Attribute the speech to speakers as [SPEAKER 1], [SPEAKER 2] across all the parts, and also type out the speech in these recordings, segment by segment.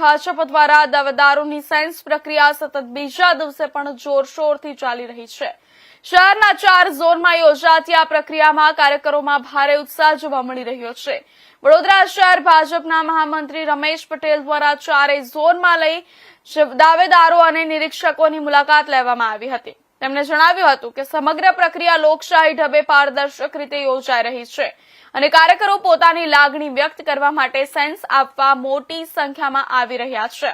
[SPEAKER 1] ભાજપ દ્વારા દાવેદારોની સાયન્સ પ્રક્રિયા સતત બીજા દિવસે પણ જોરશોરથી ચાલી રહી છે। શહેરના 4 ઝોનમાં યોજાતી આ પ્રક્રિયામાં કાર્યકરોમાં ભારે ઉત્સાહ જોવા મળી રહ્યો છે। વડોદરા શહેર ભાજપના મહામંત્રી રમેશ પટેલ દ્વારા 4 ઝોનમાં લઈ દાવેદારો અને નિરીક્ષકોની મુલાકાત લેવામાં આવી હતી। તેમણે જણાવ્યું હતું કે સમગ્ર પ્રક્રિયા લોકશાહી ઢબે પારદર્શક રીતે યોજાઈ રહી છે અને કાર્યકરો પોતાની લાગણી વ્યક્ત કરવા માટે સેન્સ આપવા મોટી સંખ્યામાં આવી રહ્યા છે।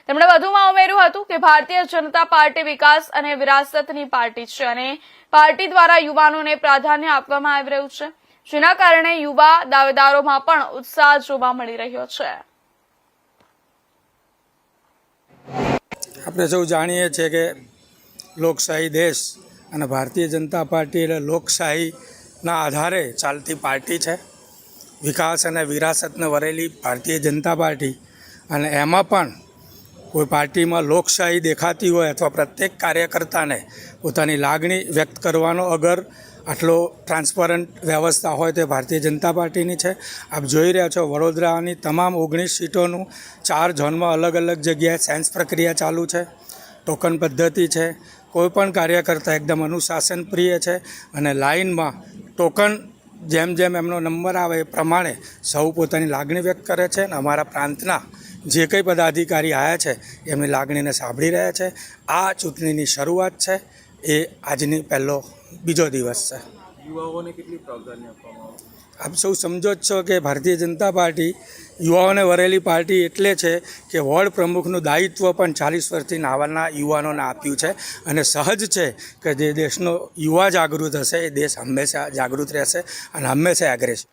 [SPEAKER 1] તેમણે વધુમાં ઉમેર્યું હતું કે ભારતીય જનતા પાર્ટી વિકાસ અને વિરાસતની પાર્ટી છે અને પાર્ટી દ્વારા યુવાનોને પ્રાધાન્ય આપવામાં આવી રહ્યું છે, જેના કારણે યુવા દાવેદારોમાં પણ ઉત્સાહ જોવા મળી રહ્યો છે।
[SPEAKER 2] આપણે સૌ જાણીએ છીએ કે લોકશાહી દેશ અને ભારતીય જનતા પાર્ટી એટલે લોકશાહીના આધારે ચાલતી પાર્ટી છે। વિકાસ અને વિરાસતને વરેલી ભારતીય જનતા પાર્ટી, અને એમાં પણ કોઈ પાર્ટીમાં લોકશાહી દેખાતી હોય અથવા પ્રત્યેક કાર્યકર્તાને પોતાની લાગણી વ્યક્ત કરવાનો અગર આટલો ટ્રાન્સપરન્ટ વ્યવસ્થા હોય તે ભારતીય જનતા પાર્ટીની છે। આપ જોઈ રહ્યા છો વડોદરાની તમામ 19 સીટોનું 4 ઝોનમાં અલગ અલગ જગ્યાએ સેન્સ પ્રક્રિયા ચાલુ છે, ટોકન પદ્ધતિ છે। કોઈપણ કાર્યકર્તા એકદમ અનુશાસન પ્રિય છે અને લાઇનમાં ટોકન જેમ જેમ એમનો નંબર આવે એ પ્રમાણે સૌ પોતાની લાગણી વ્યક્ત કરે છે અને અમારા પ્રાંતના જે કંઈ પદાધિકારી આવ્યા છે એમની લાગણીને સાંભળી રહ્યા છે। આ ચૂંટણીની શરૂઆત છે, એ આજની બીજો દિવસ છે।
[SPEAKER 3] યુવાઓને કેટલી પ્રાધાન્ય આપવામાં આવે?
[SPEAKER 2] આપ સૌ સમજો જ છો કે ભારતીય જનતા પાર્ટી યુવાઓને વરેલી પાર્ટી એટલે છે કે વોર્ડ પ્રમુખનું દાયિત્વ પણ 40 વર્ષથી નાવાના યુવાનોને આપ્યું છે અને સહજ છે કે જે દેશનો યુવા જાગૃત હશે એ દેશ હંમેશા જાગૃત રહેશે અને હંમેશા એગ્રેસિવ।